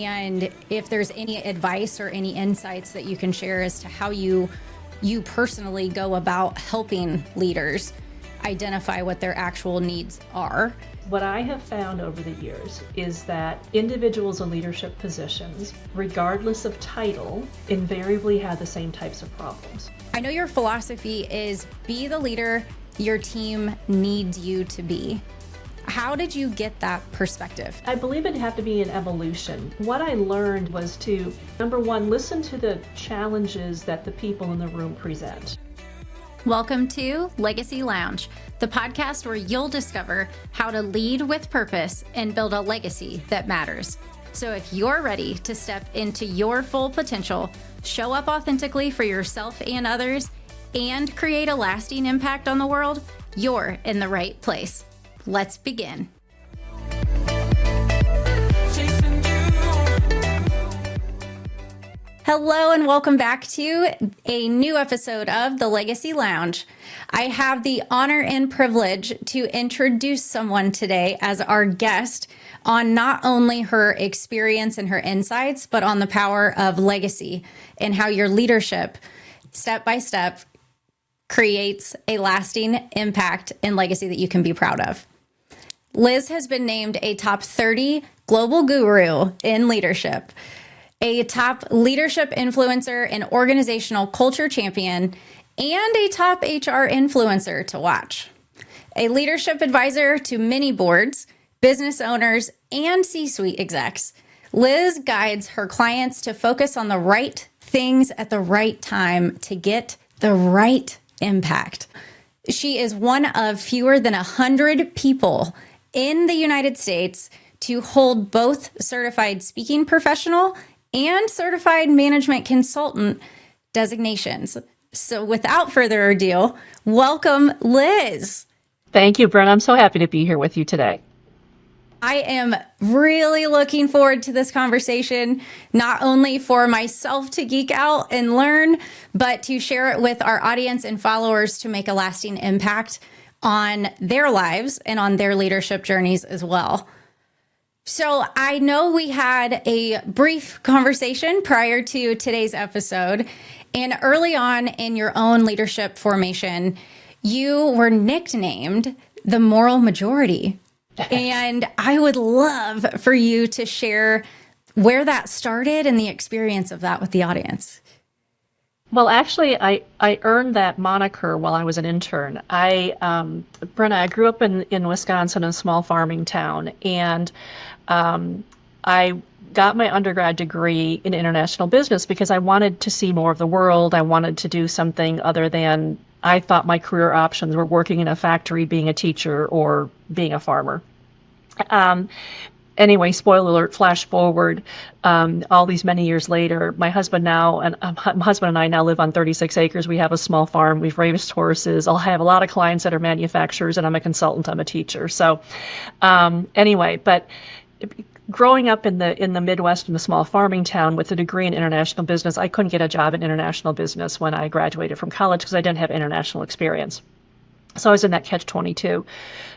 And if there's any advice or any insights that you can share as to how you personally go about helping leaders identify what their actual needs are. What I have found over the years is that individuals in leadership positions, regardless of title, invariably have the same types of problems. I know your philosophy is be the leader your team needs you to be. How did you get that perspective? I believe it'd have to be an evolution. What I learned was to, number one, listen to the challenges that the people in the room present. Welcome to Legacy Lounge, the podcast where you'll discover how to lead with purpose and build a legacy that matters. So if you're ready to step into your full potential, show up authentically for yourself and others, and create a lasting impact on the world, you're in the right place. Let's begin. Hello and welcome back to a new episode of the Legacy Lounge. I have the honor and privilege to introduce someone today as our guest on not only her experience and her insights, but on the power of legacy and how your leadership, step by step, creates a lasting impact and legacy that you can be proud of. Liz has been named a top 30 global guru in leadership, a top leadership influencer and organizational culture champion, and a top HR influencer to watch. A leadership advisor to many boards, business owners, and C-suite execs, Liz guides her clients to focus on the right things at the right time to get the right impact. She is one of fewer than 100 people in the United States to hold both certified speaking professional and certified management consultant designations. So without further ado, welcome, Liz. Thank you, Brin'na. I'm so happy to be here with you today. I am really looking forward to this conversation, not only for myself to geek out and learn, but to share it with our audience and followers to make a lasting impact on their lives and on their leadership journeys as well. So I know we had a brief conversation prior to today's episode, and early on in your own leadership formation, you were nicknamed the moral majority. And I would love for you to share where that started and the experience of that with the audience. Well, actually, I earned that moniker while I was an intern. Brin'na, I grew up in Wisconsin, in a small farming town, and I got my undergrad degree in international business because I wanted to see more of the world. I wanted to do something other than I thought my career options were working in a factory, being a teacher, or being a farmer. Anyway, spoiler alert, flash forward, all these many years later, my husband and I now live on 36 acres. We have a small farm. We've raised horses. I have a lot of clients that are manufacturers, and I'm a consultant. I'm a teacher. So anyway, but growing up in the Midwest in a small farming town with a degree in international business, I couldn't get a job in international business when I graduated from college because I didn't have international experience. So I was in that catch-22.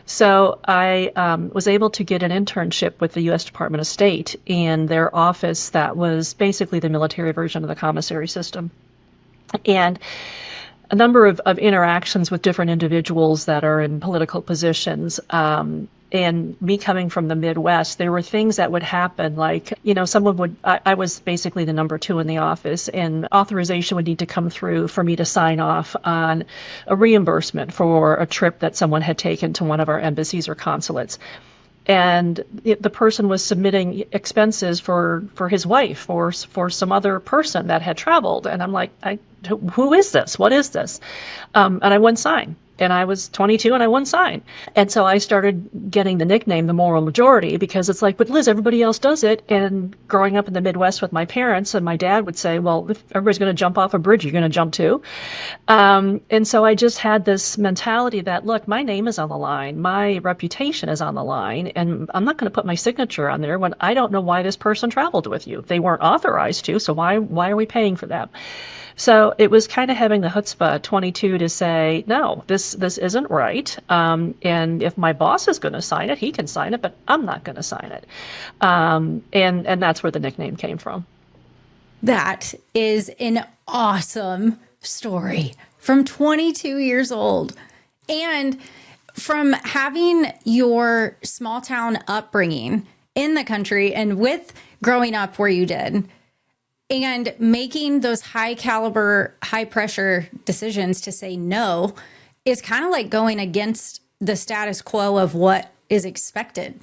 So I was able to get an internship with the U.S. Department of State in their office that was basically the military version of the commissary system. And a number of interactions with different individuals that are in political positions. And me coming from the Midwest, there were things that would happen like, I was basically the number 2 in the office, and authorization would need to come through for me to sign off on a reimbursement for a trip that someone had taken to one of our embassies or consulates. And the person was submitting expenses for his wife or for some other person that had traveled. And I'm like, who is this? What is this? And I wouldn't sign. And I was 22 and I wouldn't sign. And so I started getting the nickname, the moral majority, because it's like, but Liz, everybody else does it. And growing up in the Midwest with my parents, and my dad would say, well, if everybody's going to jump off a bridge, you're going to jump too. And so I just had this mentality that, look, my name is on the line. My reputation is on the line. And I'm not going to put my signature on there when I don't know why this person traveled with you. They weren't authorized to. So why are we paying for that? So it was kind of having the chutzpah at 22 to say, no, this this isn't right. And if my boss is going to sign it, he can sign it, but I'm not going to sign it. And that's where the nickname came from. That is an awesome story from 22 years old. And from having your small town upbringing in the country and with growing up where you did, and making those high caliber, high pressure decisions to say no is kind of like going against the status quo of what is expected.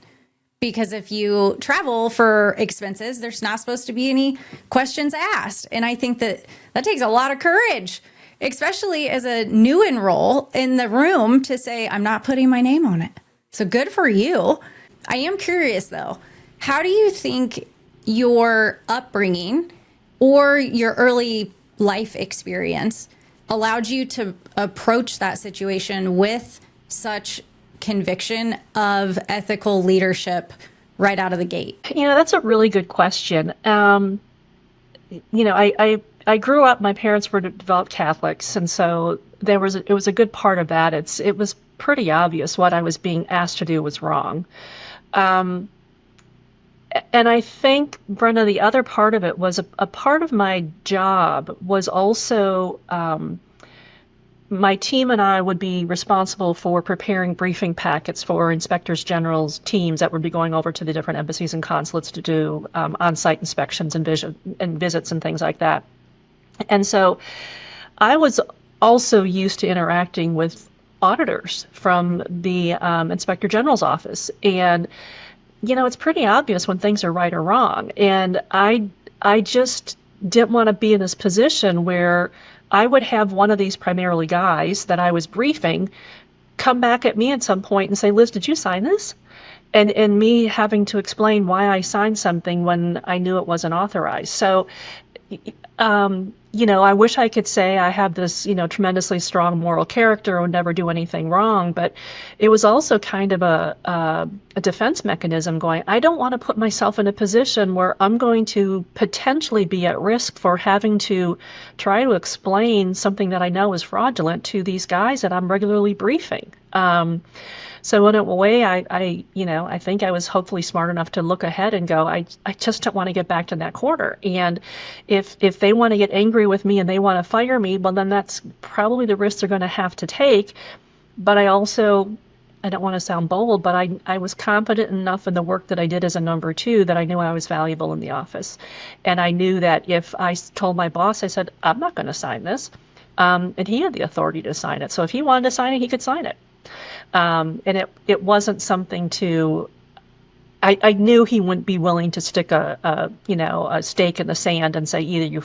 Because if you travel for expenses, there's not supposed to be any questions asked. And I think that takes a lot of courage, especially as a new enroll in the room, to say, I'm not putting my name on it. So good for you. I am curious though, how do you think your upbringing or your early life experience allowed you to approach that situation with such conviction of ethical leadership right out of the gate? That's a really good question. I grew up, my parents were devout Catholics, and so it was a good part of that. It was pretty obvious what I was being asked to do was wrong. And I think, Brin'na, the other part of it was a part of my job was also my team and I would be responsible for preparing briefing packets for inspectors general's teams that would be going over to the different embassies and consulates to do on-site inspections and visits and things like that. And so I was also used to interacting with auditors from the inspector general's office. And it's pretty obvious when things are right or wrong. And I just didn't want to be in this position where I would have one of these primarily guys that I was briefing come back at me at some point and say, Liz, did you sign this? And me having to explain why I signed something when I knew it wasn't authorized. So, I wish I could say I have this, tremendously strong moral character or would never do anything wrong, but it was also kind of a defense mechanism going, I don't want to put myself in a position where I'm going to potentially be at risk for having to try to explain something that I know is fraudulent to these guys that I'm regularly briefing. So in a way, I think I was hopefully smart enough to look ahead and go, I just don't want to get back to that corner. And if they want to get angry with me and they want to fire me, well, then that's probably the risk they're going to have to take. But I don't want to sound bold, but I was confident enough in the work that I did as a number two that I knew I was valuable in the office. And I knew that if I told my boss, I said, I'm not going to sign this. And he had the authority to sign it. So if he wanted to sign it, he could sign it. And it wasn't something I knew he wouldn't be willing to stick a stake in the sand and say either you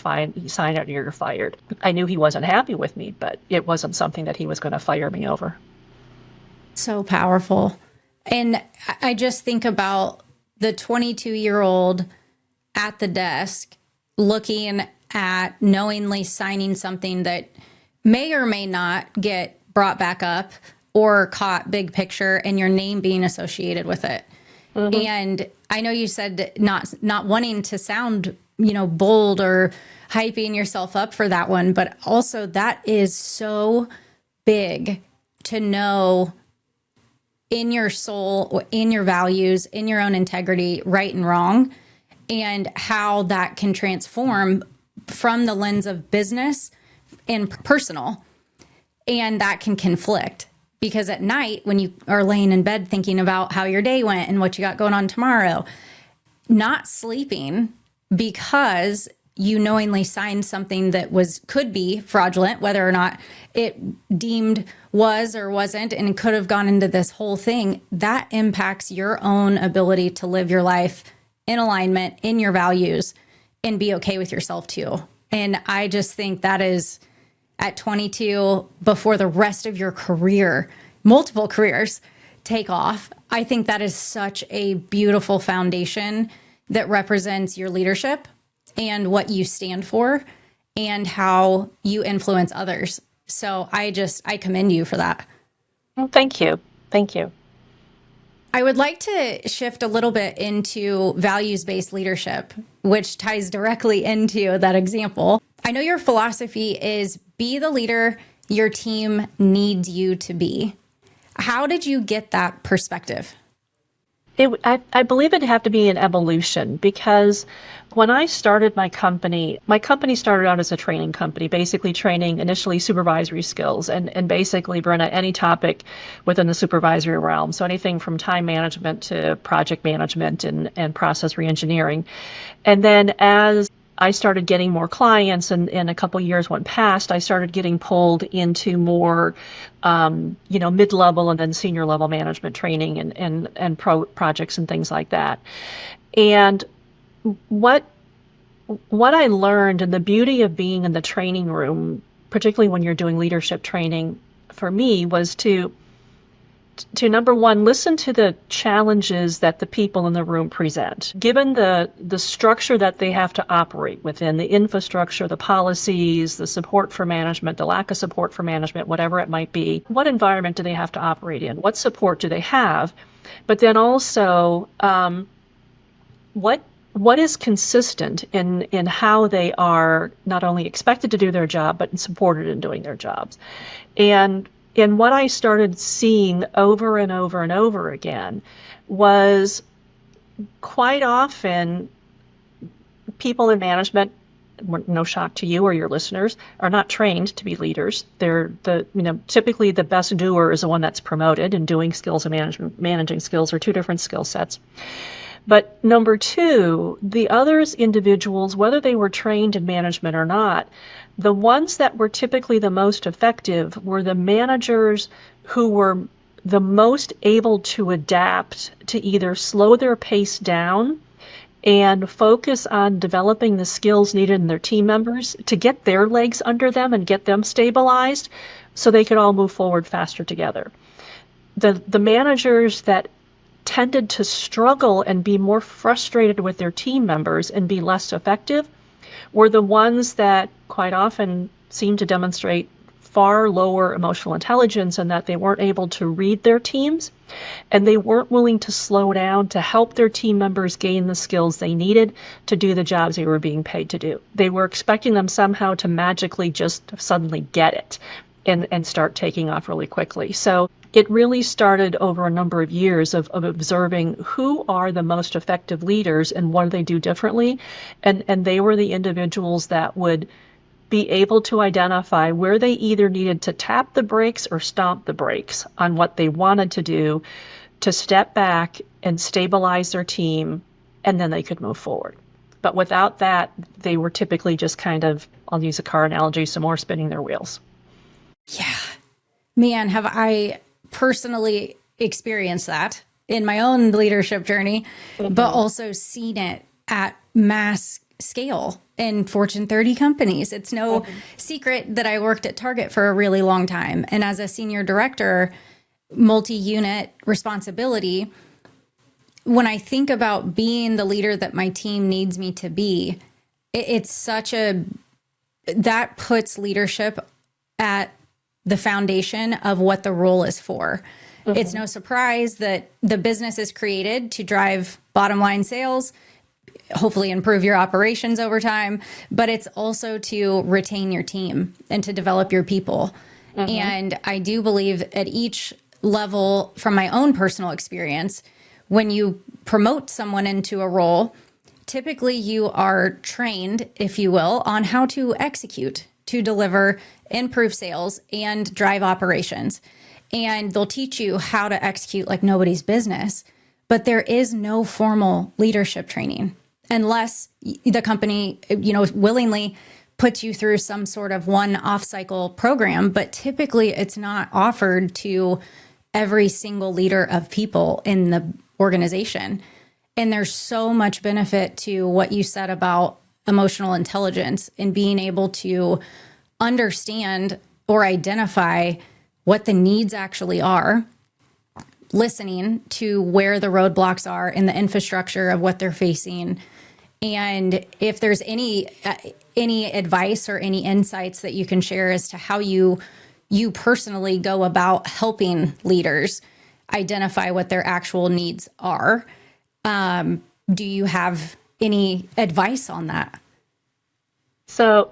sign it or you're fired. I knew he wasn't happy with me, but it wasn't something that he was going to fire me over. So powerful. And I just think about the 22-year-old at the desk looking at knowingly signing something that may or may not get brought back up or caught big picture and your name being associated with it. Mm-hmm. And I know you said not wanting to sound, bold or hyping yourself up for that one, but also that is so big to know in your soul, in your values, in your own integrity, right and wrong, and how that can transform from the lens of business and personal. And that can conflict. Because at night, when you are laying in bed thinking about how your day went and what you got going on tomorrow, not sleeping because you knowingly signed something that could be fraudulent, whether or not it deemed was or wasn't, and it could have gone into this whole thing, that impacts your own ability to live your life in alignment, in your values, and be okay with yourself too. And I just think that is, at 22, before the rest of your career, multiple careers, take off. I think that is such a beautiful foundation that represents your leadership and what you stand for and how you influence others. So I commend you for that. Well, thank you. Thank you. I would like to shift a little bit into values-based leadership, which ties directly into that example. I know your philosophy is be the leader your team needs you to be. How did you get that perspective? I believe it'd have to be an evolution, because when I started my company started out as a training company, basically training initially supervisory skills and basically, Brin'na, any topic within the supervisory realm. So anything from time management to project management and process reengineering. And then as I started getting more clients, and a couple years went past, I started getting pulled into more, mid-level and then senior level management training and projects and things like that. And what I learned, and the beauty of being in the training room, particularly when you're doing leadership training, for me was to number one, listen to the challenges that the people in the room present. Given the structure that they have to operate within, the infrastructure, the policies, the support for management, the lack of support for management, whatever it might be, what environment do they have to operate in? What support do they have? But then also, what is consistent in how they are not only expected to do their job, but supported in doing their jobs. And what I started seeing over and over and over again was quite often people in management, no shock to you or your listeners, are not trained to be leaders. They're typically the best doer is the one that's promoted, and doing skills and managing skills are two different skill sets. But number two, the others individuals, whether they were trained in management or not, the ones that were typically the most effective were the managers who were the most able to adapt to either slow their pace down and focus on developing the skills needed in their team members to get their legs under them and get them stabilized so they could all move forward faster together. The managers that tended to struggle and be more frustrated with their team members and be less effective were the ones that quite often seemed to demonstrate far lower emotional intelligence, and that they weren't able to read their teams, and they weren't willing to slow down to help their team members gain the skills they needed to do the jobs they were being paid to do. They were expecting them somehow to magically just suddenly get it and start taking off really quickly. So it really started over a number of years of observing who are the most effective leaders and what do they do differently. And they were the individuals that would be able to identify where they either needed to tap the brakes or stomp the brakes on what they wanted to do, to step back and stabilize their team, and then they could move forward. But without that, they were typically just kind of, I'll use a car analogy, some more spinning their wheels. Yeah. Man, have I personally experienced that in my own leadership journey, but also seen it at mass scale in Fortune 30 companies. It's no secret that I worked at Target for a really long time. And as a senior director, multi-unit responsibility, when I think about being the leader that my team needs me to be, that puts leadership at the foundation of what the role is for. It's no surprise that the business is created to drive bottom line sales, hopefully improve your operations over time, but it's also to retain your team and to develop your people. And I do believe at each level, from my own personal experience, when you promote someone into a role, typically you are trained, if you will, on how to execute, to deliver, improve sales, and drive operations. And they'll teach you how to execute like nobody's business. But there is no formal leadership training unless the company, willingly puts you through some sort of one off-cycle program. But typically it's not offered to every single leader of people in the organization. And there's so much benefit to what you said about emotional intelligence and being able to understand or identify what the needs actually are, listening to where the roadblocks are in the infrastructure of what they're facing. And if there's any advice or any insights that you can share as to how you personally go about helping leaders identify what their actual needs are, do you have any advice on that? So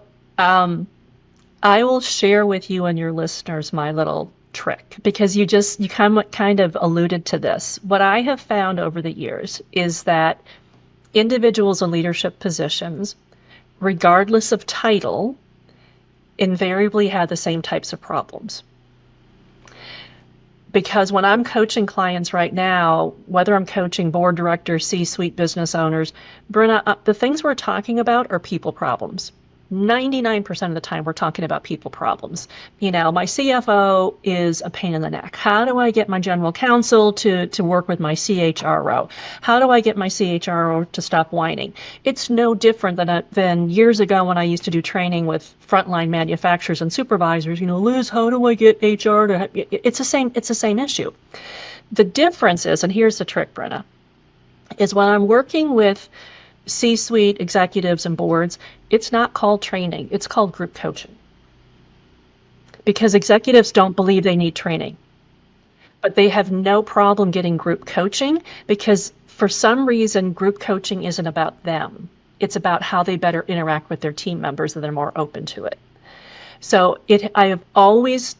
I will share with you and your listeners my little trick because you kind of alluded to this. What I have found over the years is that individuals in leadership positions, regardless of title, invariably have the same types of problems. Because when I'm coaching clients right now, whether I'm coaching board directors, C-suite business owners, Brin'na, the things we're talking about are people problems. 99% of the time, we're talking about people problems. My CFO is a pain in the neck. How do I get my general counsel to work with my CHRO? How do I get my CHRO to stop whining? It's no different than years ago when I used to do training with frontline manufacturers and supervisors. Liz, how do I get HR to? It's the same issue. The difference is, and here's the trick, Brin'na, is when I'm working with C-suite executives and boards, it's not called training, it's called group coaching. Because executives don't believe they need training, but they have no problem getting group coaching because for some reason, group coaching isn't about them. It's about how they better interact with their team members and they're more open to it. So I have always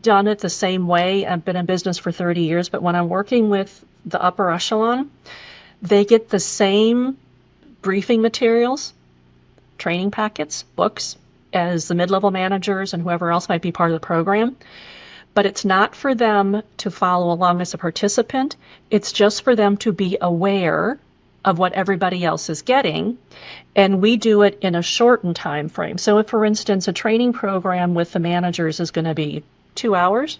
done it the same way. I've been in business for 30 years, but when I'm working with the upper echelon, they get the same briefing materials, training packets, books, as the mid-level managers and whoever else might be part of the program. But it's not for them to follow along as a participant. It's just for them to be aware of what everybody else is getting. And we do it in a shortened time frame. So if, for instance, a training program with the managers is going to be 2 hours,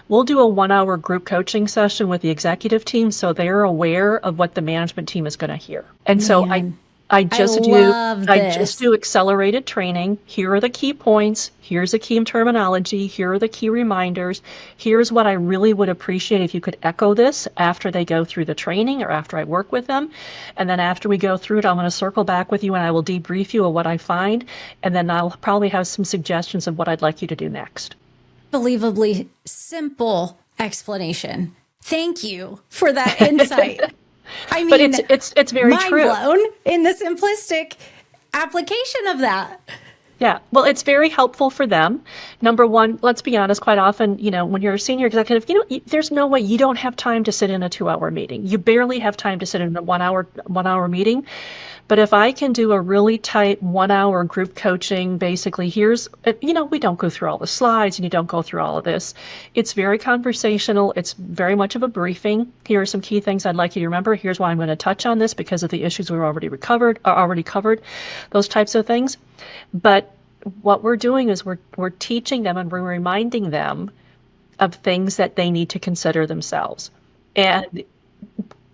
we'll do a 1-hour group coaching session with the executive team so they're aware of what the management team is going to hear. And so I just do accelerated training. Here are the key points. Here's the key terminology. Here are the key reminders. Here's what I really would appreciate if you could echo this after they go through the training or after I work with them. And then after we go through it, I'm going to circle back with you and I will debrief you of what I find. And then I'll probably have some suggestions of what I'd like you to do next. Unbelievably simple explanation. Thank you for that insight. I mean, but it's very mind true. Blown in the simplistic application of that. Yeah, well, it's very helpful for them. Number one, let's be honest, quite often, when you're a senior executive, there's no way you don't have time to sit in a 2-hour meeting. You barely have time to sit in a one-hour meeting. But if I can do a really tight 1-hour group coaching, basically we don't go through all the slides and you don't go through all of this. It's very conversational. It's very much of a briefing. Here are some key things I'd like you to remember. Here's why I'm going to touch on this because of the issues we've already covered, those types of things. But what we're doing is we're teaching them and we're reminding them of things that they need to consider themselves. And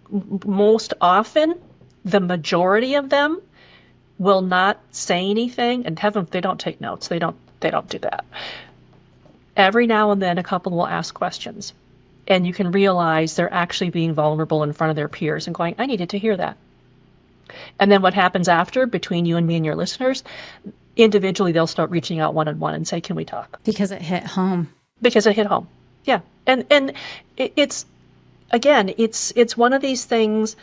most often, the majority of them will not say anything, and heaven, they don't take notes. They don't do that. Every now and then, a couple will ask questions, and you can realize they're actually being vulnerable in front of their peers and going, I needed to hear that. And then what happens after, between you and me and your listeners, individually, they'll start reaching out one-on-one and say, can we talk? Because it hit home. Yeah. And it's one of these things,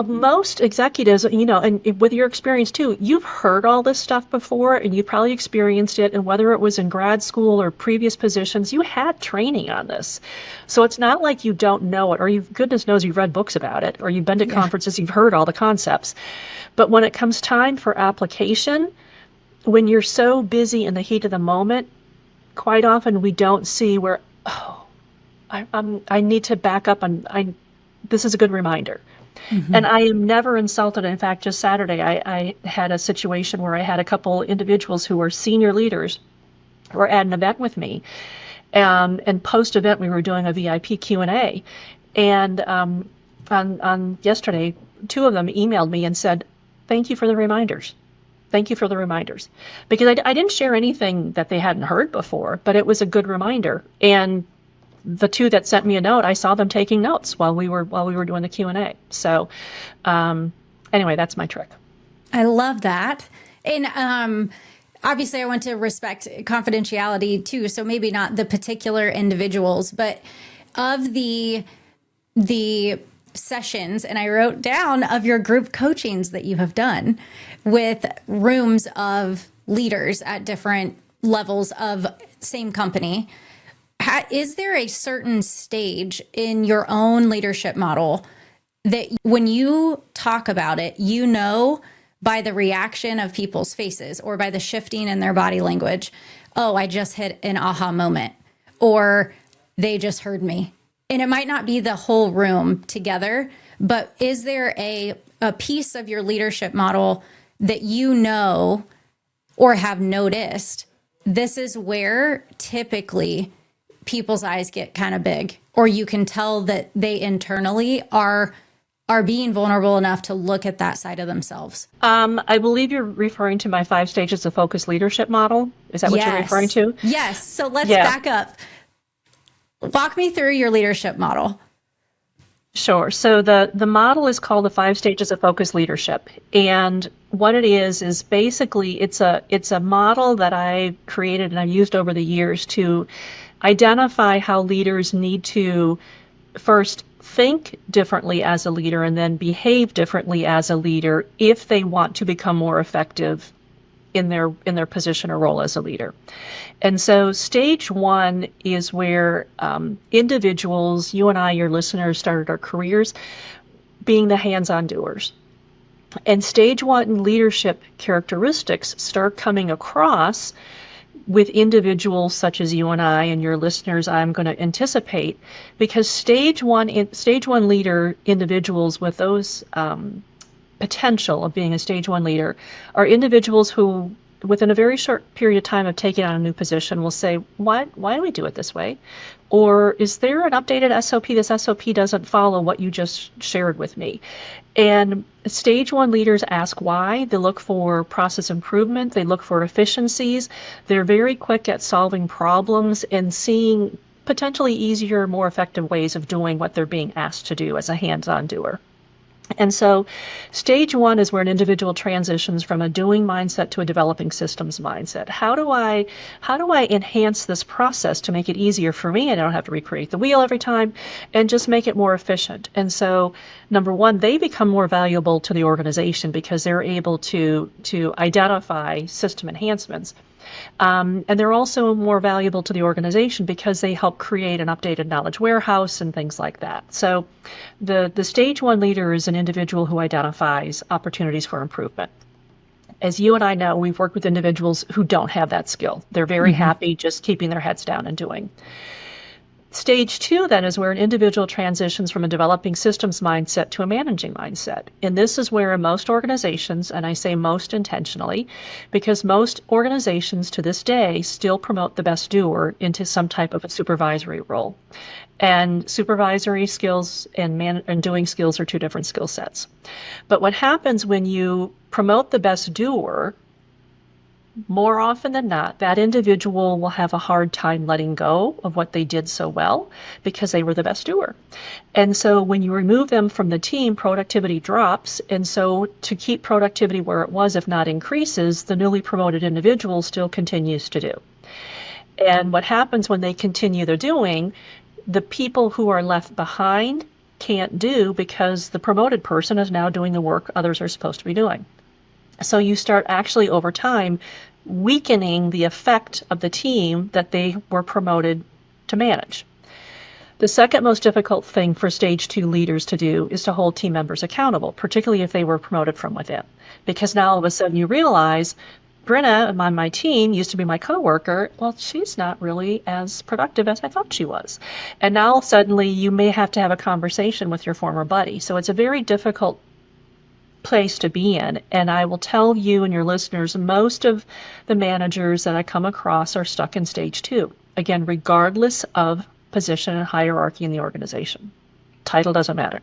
most executives, and with your experience too, you've heard all this stuff before and you probably experienced it. And whether it was in grad school or previous positions, you had training on this. So it's not like you don't know it, or goodness knows you've read books about it, or you've been to conferences, you've heard all the concepts. But when it comes time for application, when you're so busy in the heat of the moment, quite often we don't see where, I need to back up and this is a good reminder. Mm-hmm. And I am never insulted. In fact, just Saturday, I had a situation where I had a couple individuals who were senior leaders who were at an event with me. And post-event, we were doing a VIP Q&A. And on yesterday, 2 of them emailed me and said, thank you for the reminders. Thank you for the reminders. Because I didn't share anything that they hadn't heard before, but it was a good reminder. And the 2 that sent me a note, I saw them taking notes while we were doing the Q&A. So anyway, that's my trick. I love that. And obviously I want to respect confidentiality too. So maybe not the particular individuals, but of the sessions and I wrote down of your group coachings that you have done with rooms of leaders at different levels of same company. Is there a certain stage in your own leadership model that when you talk about it, you know, by the reaction of people's faces or by the shifting in their body language, oh, I just hit an aha moment, or they just heard me? And it might not be the whole room together, but is there a piece of your leadership model that you know or have noticed, this is where typically people's eyes get kind of big, or you can tell that they internally are being vulnerable enough to look at that side of themselves? I believe you're referring to my 5 stages of focused leadership model. Is that what you're referring to? Yes. So let's back up. Walk me through your leadership model. Sure. So the model is called the 5 stages of focused leadership. And what it is basically it's a model that I created and I've used over the years to identify how leaders need to first think differently as a leader and then behave differently as a leader if they want to become more effective in their position or role as a leader. And so stage 1 is where individuals, you and I, your listeners, started our careers being the hands-on doers. And stage 1 leadership characteristics start coming across with individuals such as you and I and your listeners, I'm going to anticipate, because stage one leader individuals with those potential of being a stage 1 leader are individuals who, within a very short period of time of taking on a new position, will say, why do we do it this way? Or is there an updated SOP? This SOP doesn't follow what you just shared with me. And stage 1 leaders ask why. They look for process improvement. They look for efficiencies. They're very quick at solving problems and seeing potentially easier, more effective ways of doing what they're being asked to do as a hands-on doer. And so stage 1 is where an individual transitions from a doing mindset to a developing systems mindset. How do I enhance this process to make it easier for me? I don't have to recreate the wheel every time, and just make it more efficient. And so number 1, they become more valuable to the organization because they're able to identify system enhancements. And they're also more valuable to the organization because they help create an updated knowledge warehouse and things like that. So the stage 1 leader is an individual who identifies opportunities for improvement. As you and I know, we've worked with individuals who don't have that skill. They're very happy just keeping their heads down and doing. Stage 2 then is where an individual transitions from a developing systems mindset to a managing mindset. And this is where most organizations, and I say most intentionally, because most organizations to this day still promote the best doer into some type of a supervisory role. And supervisory skills and doing skills are 2 different skill sets. But what happens when you promote the best doer, more often than not, that individual will have a hard time letting go of what they did so well because they were the best doer. And so when you remove them from the team, productivity drops. And so to keep productivity where it was, if not increases, the newly promoted individual still continues to do. And what happens when they continue their doing, the people who are left behind can't do because the promoted person is now doing the work others are supposed to be doing. So you start actually over time weakening the effect of the team that they were promoted to manage. The second most difficult thing for stage 2 leaders to do is to hold team members accountable, particularly if they were promoted from within. Because now all of a sudden you realize, Brin'na on my team used to be my coworker. Well, she's not really as productive as I thought she was. And now suddenly you may have to have a conversation with your former buddy. So it's a very difficult place to be in. And I will tell you and your listeners, most of the managers that I come across are stuck in stage 2. Again, regardless of position and hierarchy in the organization. Title doesn't matter.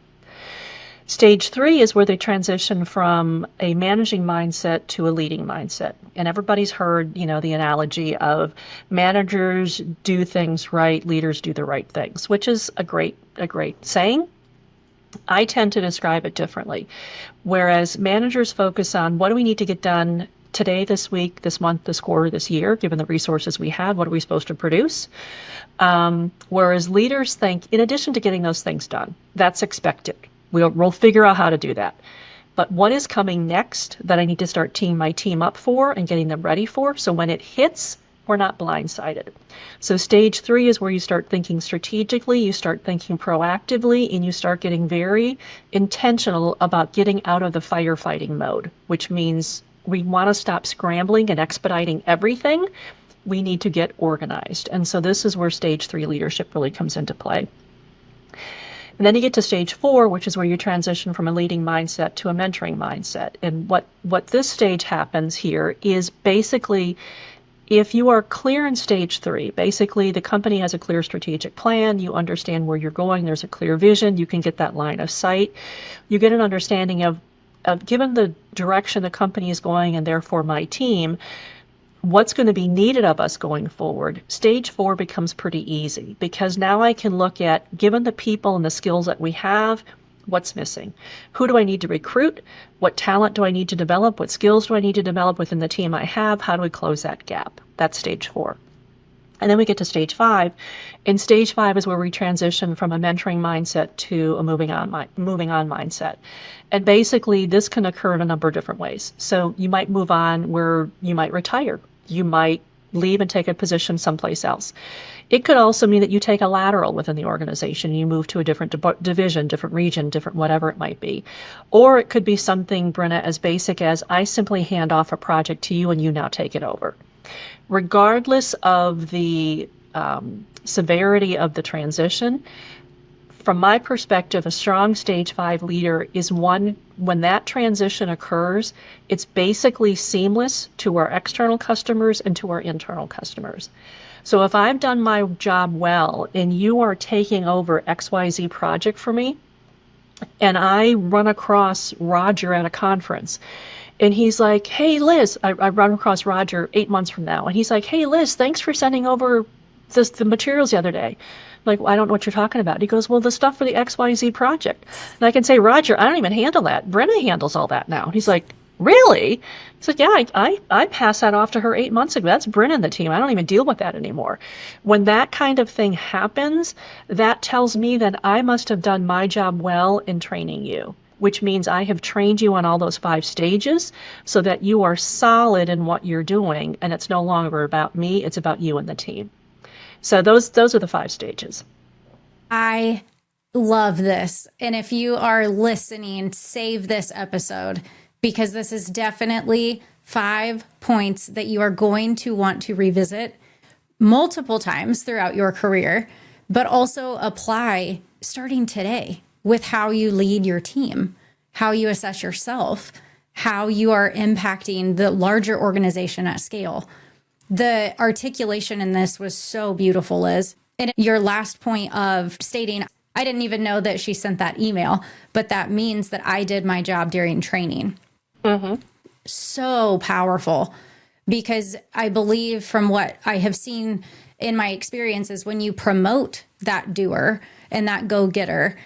Stage 3 is where they transition from a managing mindset to a leading mindset. And everybody's heard, the analogy of managers do things right, leaders do the right things, which is a great saying. I tend to describe it differently. Whereas managers focus on what do we need to get done today, this week, this month, this quarter, this year, given the resources we have, what are we supposed to produce? Whereas leaders think, in addition to getting those things done, that's expected. We'll figure out how to do that. But what is coming next that I need to start teeing my team up for and getting them ready for? So when it hits, we're not blindsided. So stage 3 is where you start thinking strategically, you start thinking proactively, and you start getting very intentional about getting out of the firefighting mode, which means we want to stop scrambling and expediting everything. We need to get organized. And so this is where stage 3 leadership really comes into play. And then you get to stage 4, which is where you transition from a leading mindset to a mentoring mindset. And what this stage happens here is basically, if you are clear in stage 3, basically the company has a clear strategic plan, you understand where you're going, there's a clear vision, you can get that line of sight, you get an understanding of given the direction the company is going and therefore my team, what's going to be needed of us going forward. Stage 4 becomes pretty easy because now I can look at, given the people and the skills that we have, what's missing? Who do I need to recruit? What talent do I need to develop? What skills do I need to develop within the team I have? How do we close that gap? That's stage 4. And then we get to stage 5. And stage 5 is where we transition from a mentoring mindset to a moving on mindset. And basically, this can occur in a number of different ways. So you might move on where you might retire. You might leave and take a position someplace else. It could also mean that you take a lateral within the organization. You move to a different division, different region, different whatever it might be. Or it could be something, Brin'na, as basic as I simply hand off a project to you and you now take it over. Regardless of the severity of the transition, from my perspective, a strong stage 5 leader is one, when that transition occurs, it's basically seamless to our external customers and to our internal customers. So if I've done my job well and you are taking over XYZ project for me, and I run across Roger at a conference, and he's like, hey, Liz, I run across Roger 8 months from now, and he's like, hey, Liz, thanks for sending over the materials the other day. Like, well, I don't know what you're talking about. He goes, well, the stuff for the XYZ project. And I can say, Roger, I don't even handle that. Brin'na handles all that now. And he's like, really? He's like, yeah, I passed that off to her 8 months ago. That's Brin'na and the team. I don't even deal with that anymore. When that kind of thing happens, that tells me that I must have done my job well in training you, which means I have trained you on all those 5 stages so that you are solid in what you're doing. And it's no longer about me. It's about you and the team. So those are the 5 stages. I love this. And if you are listening, save this episode because this is definitely 5 points that you are going to want to revisit multiple times throughout your career, but also apply starting today with how you lead your team, how you assess yourself, how you are impacting the larger organization at scale. The articulation in this was so beautiful, Liz. And your last point of stating, I didn't even know that she sent that email, but that means that I did my job during training. Mm-hmm. So powerful, because I believe from what I have seen in my experiences, when you promote that doer and that go-getter,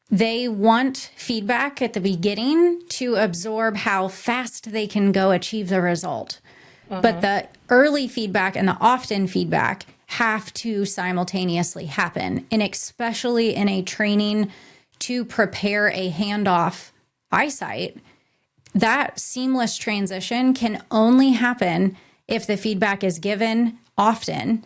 they want feedback at the beginning to absorb how fast they can go achieve the result. But the early feedback and the often feedback have to simultaneously happen. And especially in a training to prepare a handoff eyesight, that seamless transition can only happen if the feedback is given often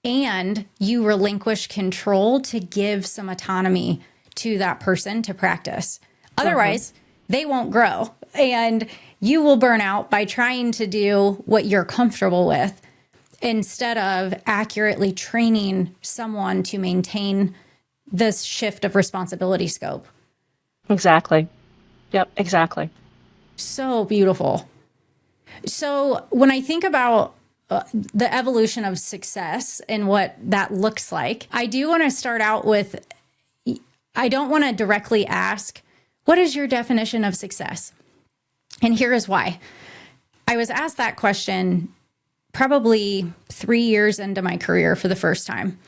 and you relinquish control to give some autonomy to that person to practice. Otherwise, they won't grow and you will burn out by trying to do what you're comfortable with instead of accurately training someone to maintain this shift of responsibility scope. Exactly. Yep, exactly. So beautiful. So when I think about the evolution of success and what that looks like, I do want to start out with, I don't want to directly ask, what is your definition of success? And here is why. I was asked that question probably 3 years into my career for the first time.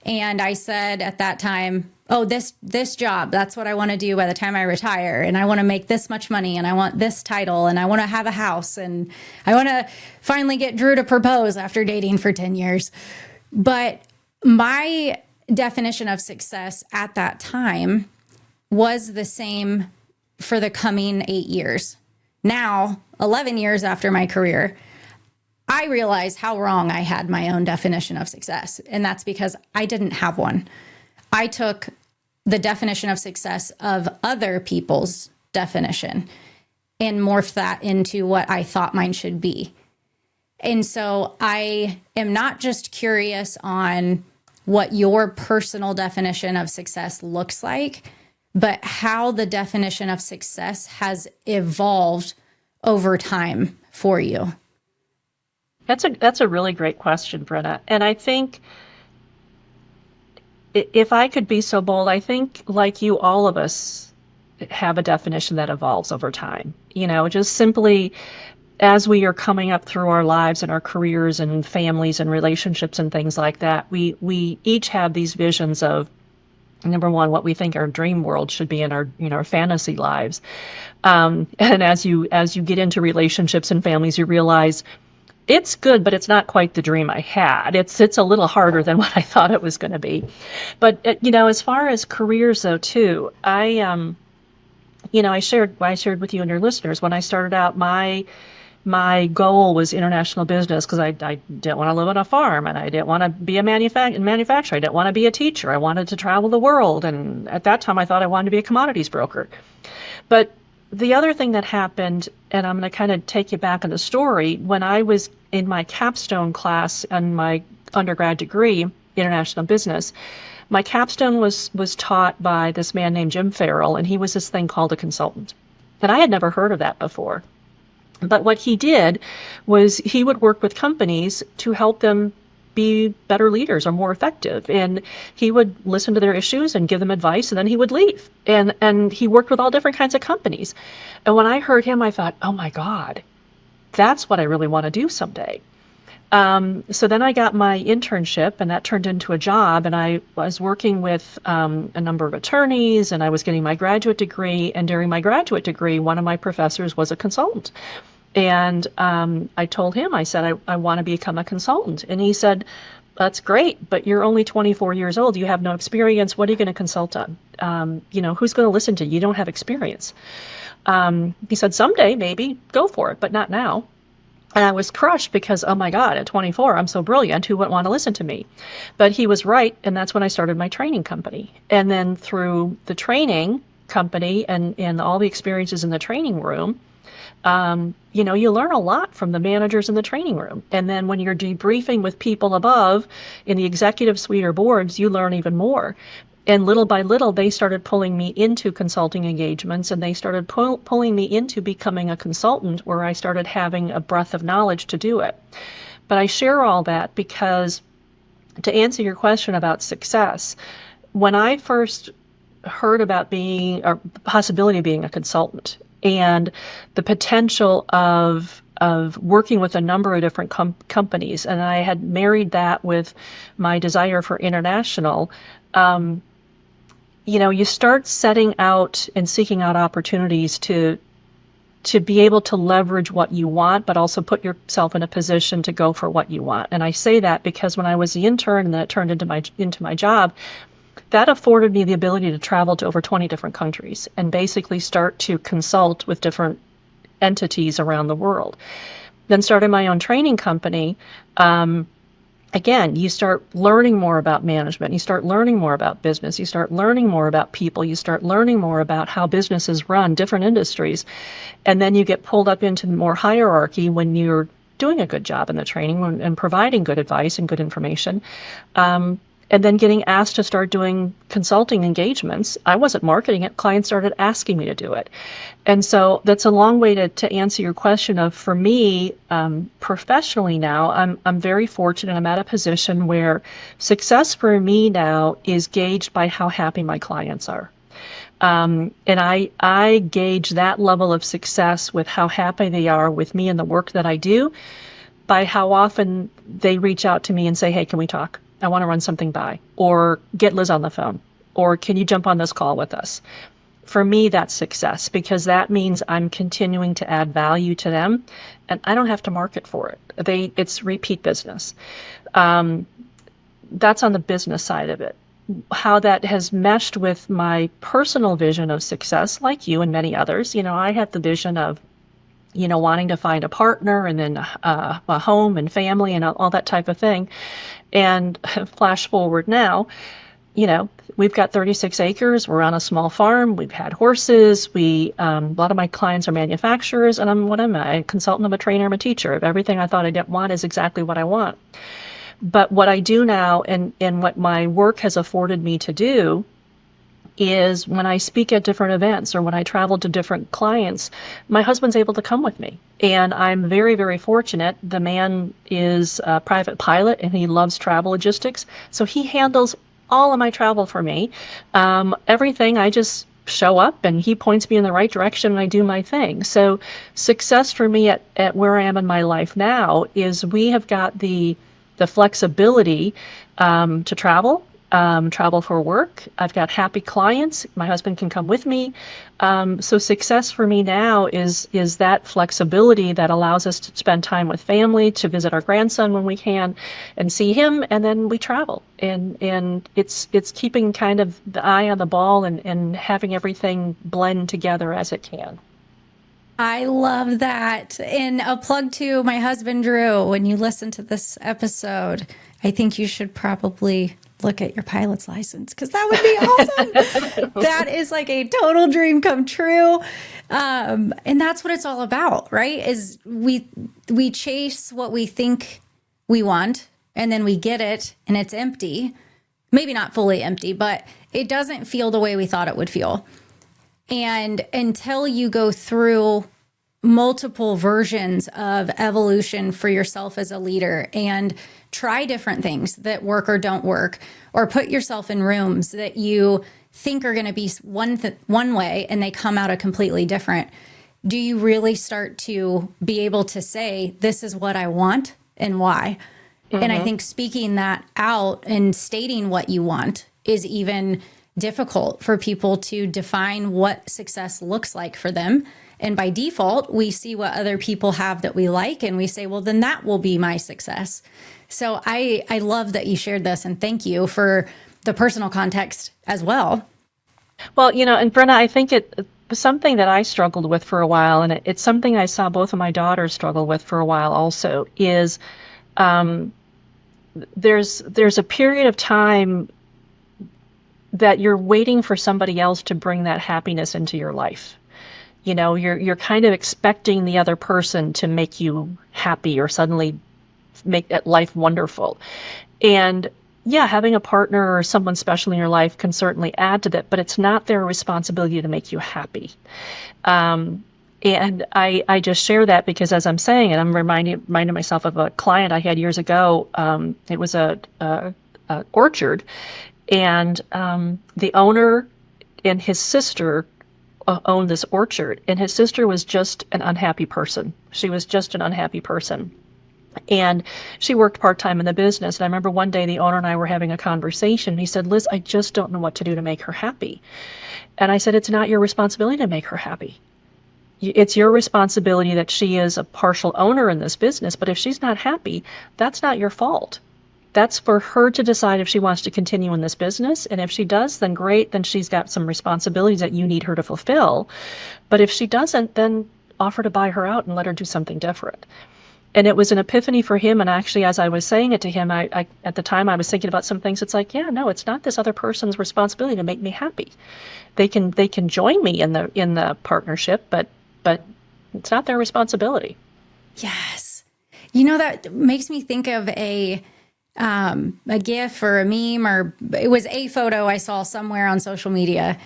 And I said at that time, oh, this job, that's what I want to do by the time I retire. And I want to make this much money and I want this title and I want to have a house and I want to finally get Drew to propose after dating for 10 years. But my definition of success at that time was the same for the coming 8 years. Now, 11 years after my career, I realize how wrong I had my own definition of success. And that's because I didn't have one. I took the definition of success of other people's definition and morphed that into what I thought mine should be. And so I am not just curious on what your personal definition of success looks like, but how the definition of success has evolved over time for you. That's a really great question, Brin'na. And I think if I could be so bold, I think like you, all of us have a definition that evolves over time. Just simply as we are coming up through our lives and our careers and families and relationships and things like that, we each have these visions of, number one, what we think our dream world should be in our fantasy lives. And as you get into relationships and families, you realize it's good, but it's not quite the dream I had. It's a little harder than what I thought it was going to be. But as far as careers though too, I shared with you and your listeners when I started out, my goal was international business because I didn't want to live on a farm and I didn't want to be a manufacturer. I didn't want to be a teacher. I wanted to travel the world. And at that time, I thought I wanted to be a commodities broker. But the other thing that happened, and I'm going to kind of take you back in the story, when I was in my capstone class on my undergrad degree, international business, my capstone was taught by this man named Jim Farrell, and he was this thing called a consultant. And I had never heard of that before. But what he did was he would work with companies to help them be better leaders or more effective. And he would listen to their issues and give them advice, and then he would leave. And he worked with all different kinds of companies. And when I heard him, I thought, oh my God, that's what I really want to do someday. So then I got my internship, and that turned into a job, and I was working with a number of attorneys, and I was getting my graduate degree. And during my graduate degree, one of my professors was a consultant. And I told him, I said, I want to become a consultant. And he said, that's great, but you're only 24 years old. You have no experience. What are you going to consult on? Who's going to listen to you? You don't have experience. He said, someday, maybe, go for it, but not now. And I was crushed because, oh my God, at 24, I'm so brilliant. Who wouldn't want to listen to me? But he was right. And that's when I started my training company. And then through the training company and all the experiences in the training room, you learn a lot from the managers in the training room. And then when you're debriefing with people above in the executive suite or boards, you learn even more. And little by little, they started pulling me into consulting engagements, and they started pulling me into becoming a consultant, where I started having a breadth of knowledge to do it. But I share all that because, to answer your question about success, when I first heard about the possibility of being a consultant and the potential of working with a number of different companies, and I had married that with my desire for international, you start setting out and seeking out opportunities to be able to leverage what you want, but also put yourself in a position to go for what you want. And I say that because when I was the intern and then it turned into my job, that afforded me the ability to travel to over 20 different countries and basically start to consult with different entities around the world. Then started my own training company. Again, you start learning more about management. You start learning more about business. You start learning more about people. You start learning more about how businesses run different industries. And then you get pulled up into more hierarchy when you're doing a good job in the training and providing good advice and good information. And then getting asked to start doing consulting engagements. I wasn't marketing it. Clients started asking me to do it. And so that's a long way to answer your question of, for me, professionally now, I'm very fortunate. I'm at a position where success for me now is gauged by how happy my clients are. And I gauge that level of success with how happy they are with me and the work that I do by how often they reach out to me and say, hey, can we talk? I want to run something by, or get Liz on the phone, or can you jump on this call with us? For me, that's success, because that means I'm continuing to add value to them, and I don't have to market for it. It's repeat business. That's on the business side of it. how that has meshed with my personal vision of success, like you and many others. I had the vision of, wanting to find a partner and then a home and family and all that type of thing. And flash forward now, we've got 36 acres. We're on a small farm. We've had horses. A lot of my clients are manufacturers, and what am I? A consultant, I'm a trainer, I'm a teacher. Of everything I thought I didn't want is exactly what I want. But what I do now, and what my work has afforded me to do, is when I speak at different events or when I travel to different clients, my husband's able to come with me. And I'm very, very fortunate. The man is a private pilot and he loves travel logistics. So he handles all of my travel for me. Everything, I just show up and he points me in the right direction and I do my thing. So success for me at where I am in my life now is we have got the flexibility to travel for work. I've got happy clients. My husband can come with me. So success for me now is that flexibility that allows us to spend time with family, to visit our grandson when we can and see him, and then we travel. And it's keeping kind of the eye on the ball and having everything blend together as it can. I love that. And a plug to my husband, Drew. When you listen to this episode, I think you should probably look at your pilot's license, because that would be awesome. That is like a total dream come true. And that's what it's all about, right? Is we chase what we think we want, and then we get it and it's empty. Maybe not fully empty, but it doesn't feel the way we thought it would feel. And until you go through multiple versions of evolution for yourself as a leader and try different things that work or don't work, or put yourself in rooms that you think are going to be one way and they come out a completely different, do you really start to be able to say, this is what I want and why? Mm-hmm. And I think speaking that out and stating what you want is even difficult for people to define what success looks like for them. And by default, we see what other people have that we like, and we say, well, then that will be my success. So I love that you shared this, and thank you for the personal context as well. Well, and Brin'na, I think it was something that I struggled with for a while, and it's something I saw both of my daughters struggle with for a while also, is there's a period of time that you're waiting for somebody else to bring that happiness into your life. You're kind of expecting the other person to make you happy or suddenly make that life wonderful. And yeah, having a partner or someone special in your life can certainly add to that, but it's not their responsibility to make you happy. And I just share that because as I'm saying it, I'm reminding myself of a client I had years ago. It was a orchard, and the owner and his sister owned this orchard, and his sister was just an unhappy person. She was just an unhappy person. And she worked part-time in the business. And I remember one day the owner and I were having a conversation. He said, Liz, I just don't know what to do to make her happy. And I said, it's not your responsibility to make her happy. It's your responsibility that she is a partial owner in this business. But if she's not happy, that's not your fault. That's for her to decide if she wants to continue in this business. And if she does, then great. Then she's got some responsibilities that you need her to fulfill. But if she doesn't, then offer to buy her out and let her do something different. And it was an epiphany for him. And actually, as I was saying it to him, I at the time I was thinking about some things. It's like, yeah, no, it's not this other person's responsibility to make me happy. They can join me in the partnership, but it's not their responsibility. Yes, that makes me think of a GIF or a meme, or it was a photo I saw somewhere on social media,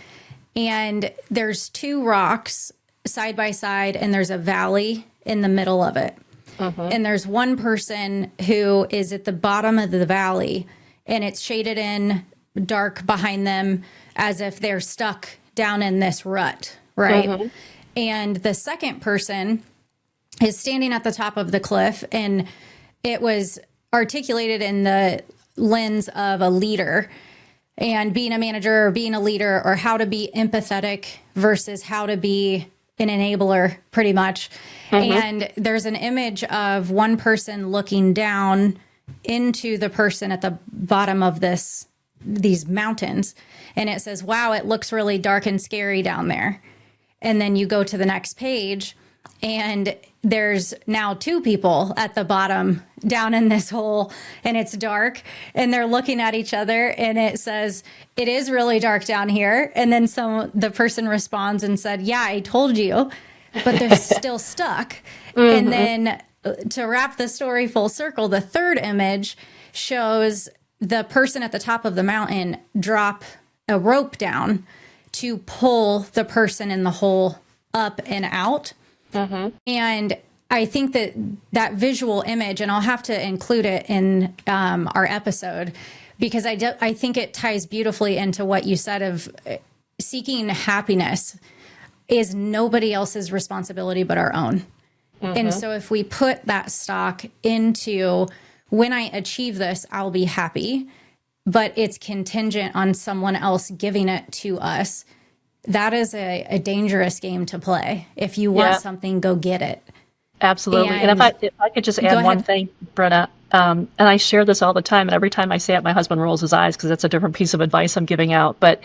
and there's two rocks side by side, and there's a valley in the middle of it. Uh-huh. And there's one person who is at the bottom of the valley, and it's shaded in dark behind them as if they're stuck down in this rut, right? Uh-huh. And the second person is standing at the top of the cliff, and it was articulated in the lens of a leader and being a manager or being a leader, or how to be empathetic versus how to be an enabler, pretty much. Mm-hmm. And there's an image of one person looking down into the person at the bottom of this these mountains, and it says, wow, it looks really dark and scary down there. And then you go to the next page, and there's now two people at the bottom down in this hole, and it's dark, and they're looking at each other, and it says, it is really dark down here. And then the person responds and said, yeah, I told you, but they're still stuck. And then to wrap the story full circle, the third image shows the person at the top of the mountain drop a rope down to pull the person in the hole up and out. And I think that visual image, and I'll have to include it in our episode, because I think it ties beautifully into what you said of seeking happiness is nobody else's responsibility but our own. And so if we put that stock into, when I achieve this, I'll be happy, but it's contingent on someone else giving it to us, that is a dangerous game to play. If you want something, go get it. Absolutely. And if I could just add one thing, Brin'na, and I share this all the time, and every time I say it, my husband rolls his eyes because that's a different piece of advice I'm giving out. But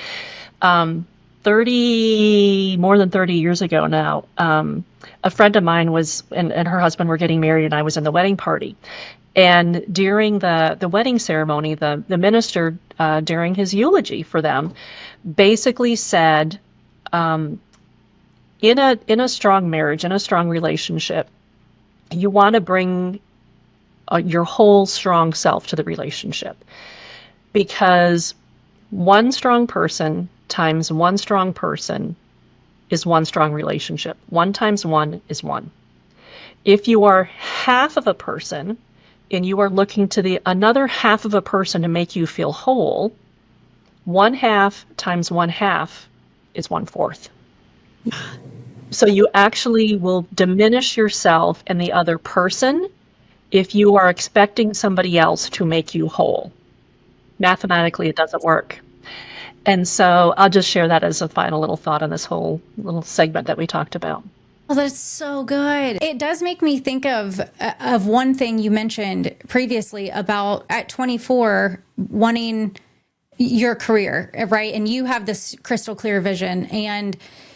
more than 30 years ago now, a friend of mine and her husband were getting married, and I was in the wedding party. And during the wedding ceremony, the minister, during his eulogy for them, basically said, in a strong marriage, in a strong relationship, you want to bring your whole strong self to the relationship, because one strong person times one strong person is one strong relationship. 1 times 1 is 1. If you are half of a person and you are looking to another half of a person to make you feel whole, 1/2 times 1/2 is 1/4. So you actually will diminish yourself and the other person if you are expecting somebody else to make you whole. Mathematically, it doesn't work. And so I'll just share that as a final little thought on this whole little segment that we talked about. Oh, that's so good. It does make me think of one thing you mentioned previously about at 24 wanting your career, right? And you have this crystal clear vision, and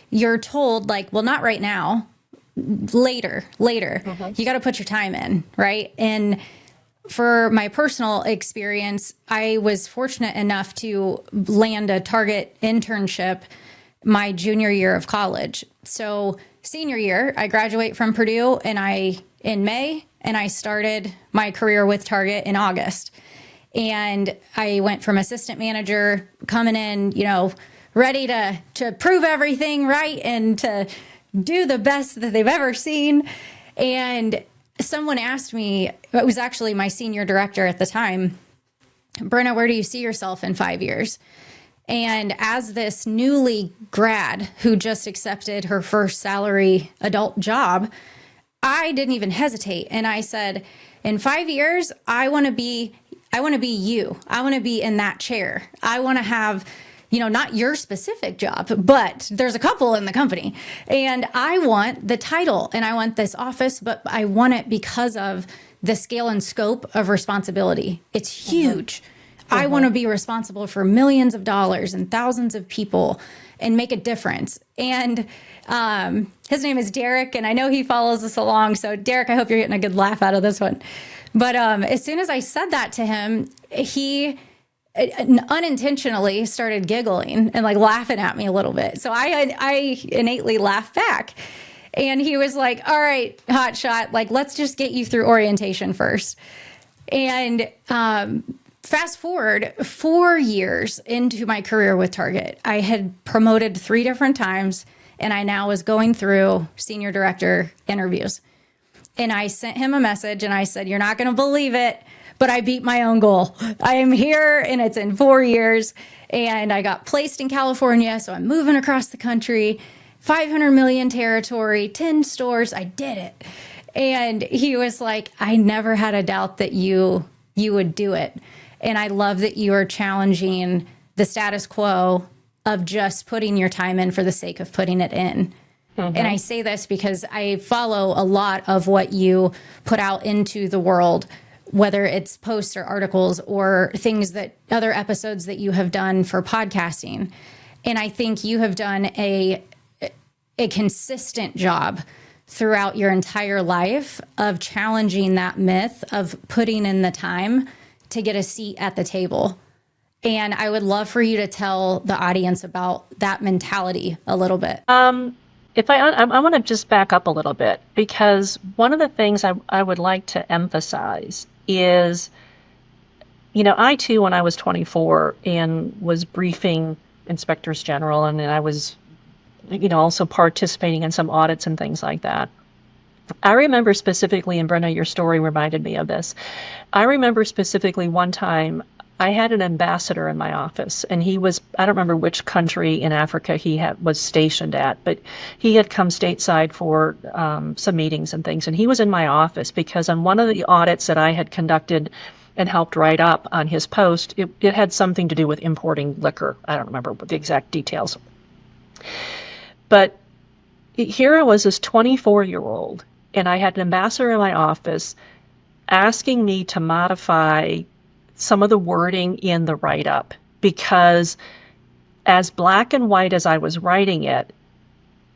you're told, like, well, not right now, later. You got to put your time in, right? And for my personal experience, I was fortunate enough to land a Target internship my junior year of college. So senior year, I graduate from Purdue in May, and I started my career with Target in August. And I went from assistant manager, coming in, ready to prove everything right and to do the best that they've ever seen. And someone asked me, it was actually my senior director at the time, Brin'na, where do you see yourself in 5 years? And as this newly grad who just accepted her first salary adult job, I didn't even hesitate. And I said, in 5 years, I want to be you. I want to be in that chair. I want to have, not your specific job, but there's a couple in the company. And I want the title and I want this office, but I want it because of the scale and scope of responsibility. It's huge. I want to be responsible for millions of dollars and thousands of people and make a difference. And his name is Derek, and I know he follows us along. So Derek, I hope you're getting a good laugh out of this one. But as soon as I said that to him, he unintentionally started giggling and like laughing at me a little bit. So I innately laughed back. And he was like, all right, hotshot, like, let's just get you through orientation first. And fast forward 4 years into my career with Target, I had promoted 3 different times, and I now was going through senior director interviews. And I sent him a message and I said, you're not going to believe it, but I beat my own goal. I am here and it's in 4 years. And I got placed in California. So I'm moving across the country, 500 million territory, 10 stores. I did it. And he was like, I never had a doubt that you would do it. And I love that you are challenging the status quo of just putting your time in for the sake of putting it in. And I say this because I follow a lot of what you put out into the world whether it's posts or articles or things that other episodes that you have done for podcasting. And I think you have done a consistent job throughout your entire life of challenging that myth of putting in the time to get a seat at the table. And I would love for you to tell the audience about that mentality a little bit. If I want to just back up a little bit, because one of the things I would like to emphasize is, I too, when I was 24 and was briefing inspectors general, and I was, also participating in some audits and things like that. I remember specifically, and Brin'na, your story reminded me of this. I remember specifically one time I had an ambassador in my office, and he was, I don't remember which country in Africa was stationed at, but he had come stateside for some meetings and things, and he was in my office because on one of the audits that I had conducted and helped write up on his post, it had something to do with importing liquor. I don't remember the exact details. But here I was, this 24-year-old, and I had an ambassador in my office asking me to modify some of the wording in the write-up because as black and white as I was writing it,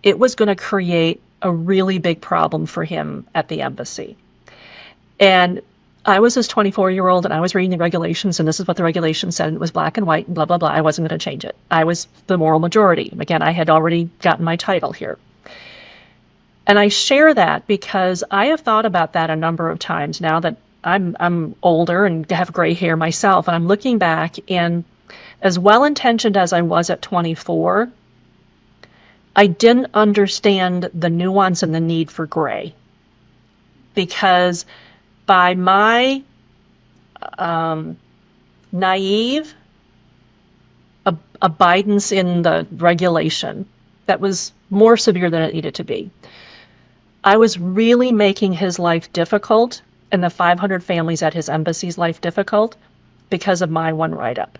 it was going to create a really big problem for him at the embassy. And I was this 24-year-old and I was reading the regulations, and this is what the regulations said, and it was black and white and blah, blah, blah. I wasn't going to change it. I was the moral majority. Again, I had already gotten my title here. And I share that because I have thought about that a number of times now that I'm older and have gray hair myself, and I'm looking back, and as well-intentioned as I was at 24, I didn't understand the nuance and the need for gray, because by my naive abidance in the regulation that was more severe than it needed to be, I was really making his life difficult and the 500 families at his embassy's life difficult because of my one write-up.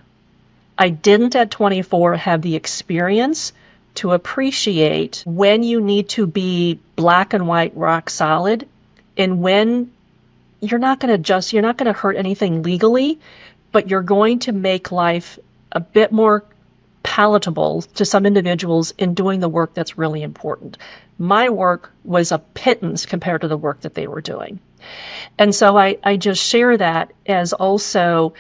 I didn't at 24 have the experience to appreciate when you need to be black and white, rock solid, and when you're not going to hurt anything legally, but you're going to make life a bit more palatable to some individuals in doing the work that's really important. My work was a pittance compared to the work that they were doing. And so I just share that as also,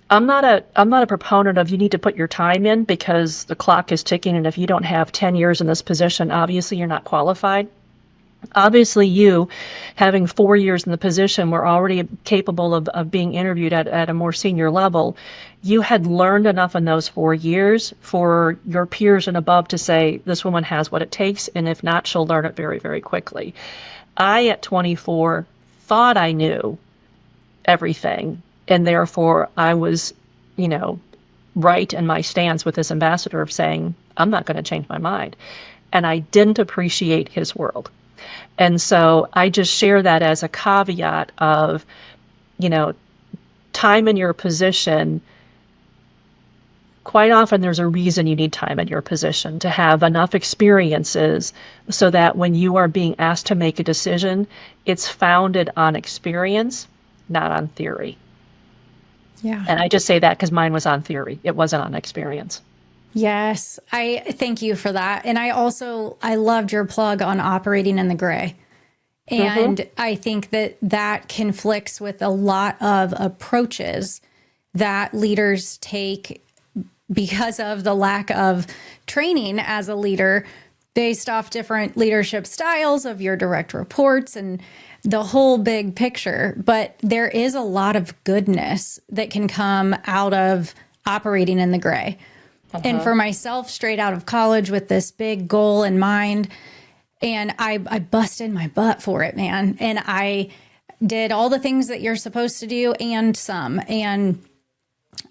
I'm not a proponent of you need to put your time in because the clock is ticking, and if you don't have 10 years in this position, obviously you're not qualified. Obviously, you, having 4 years in the position, were already capable of being interviewed at a more senior level. You had learned enough in those 4 years for your peers and above to say, this woman has what it takes, and if not, she'll learn it very, very quickly. I, at 24, thought I knew everything, and therefore I was, right in my stance with this ambassador of saying, I'm not going to change my mind. And I didn't appreciate his world. And so I just share that as a caveat of, time in your position. Quite often there's a reason you need time in your position to have enough experiences so that when you are being asked to make a decision, it's founded on experience, not on theory. Yeah. And I just say that because mine was on theory. It wasn't on experience. Yes, I thank you for that. And I loved your plug on operating in the gray. And I think that conflicts with a lot of approaches that leaders take because of the lack of training as a leader based off different leadership styles of your direct reports and the whole big picture. But there is a lot of goodness that can come out of operating in the gray. And for myself, straight out of college with this big goal in mind, and I busted my butt for it, man. And I did all the things that you're supposed to do and some. And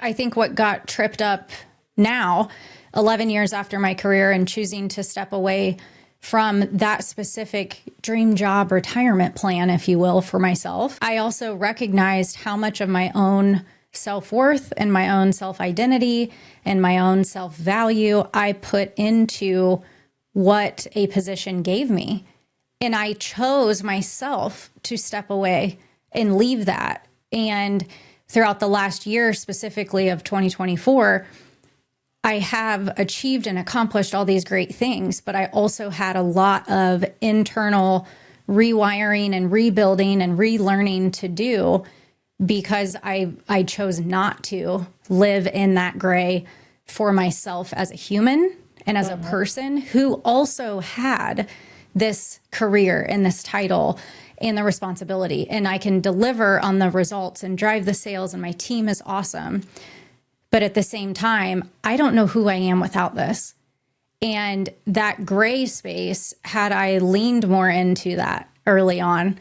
I think what got tripped up now, 11 years after my career and choosing to step away from that specific dream job retirement plan, if you will, for myself, I also recognized how much of my own self-worth and my own self-identity and my own self-value I put into what a position gave me. And I chose myself to step away and leave that And throughout the last year, specifically of 2024, I have achieved and accomplished all these great things, but I also had a lot of internal rewiring and rebuilding and relearning to do because I chose not to live in that gray for myself as a human and as a person who also had this career and this title and the responsibility. And I can deliver on the results and drive the sales, and my team is awesome. But at the same time, I don't know who I am without this. And that gray space, had I leaned more into that early on,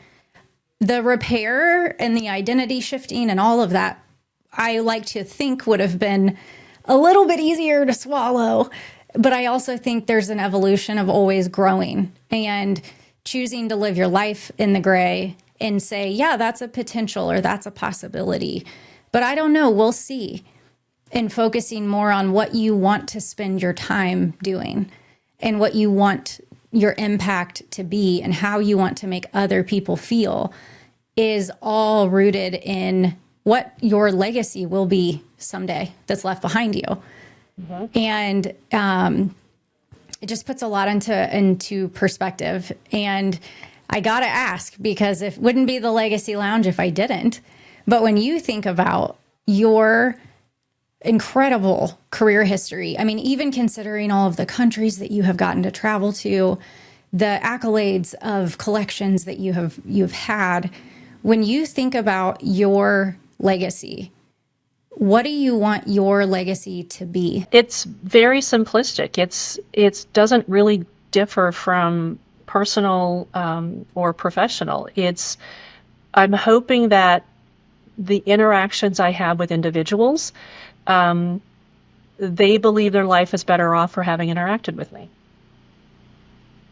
the repair and the identity shifting and all of that, I like to think would have been a little bit easier to swallow. But I also think there's an evolution of always growing and choosing to live your life in the gray and say, yeah, that's a potential or that's a possibility. But I don't know. We'll see. And focusing more on what you want to spend your time doing and what you want your impact to be and how you want to make other people feel is all rooted in what your legacy will be someday that's left behind you. And it just puts a lot into perspective. And I got to ask, because it wouldn't be the Legacy Lounge if I didn't. But when you think about your incredible career history, I mean, even considering all of the countries that you have gotten to travel to, the accolades of collections that you've had, when you think about your legacy, what do you want your legacy to be? It's very simplistic. It doesn't really differ from personal or professional. I'm hoping that the interactions I have with individuals, they believe their life is better off for having interacted with me.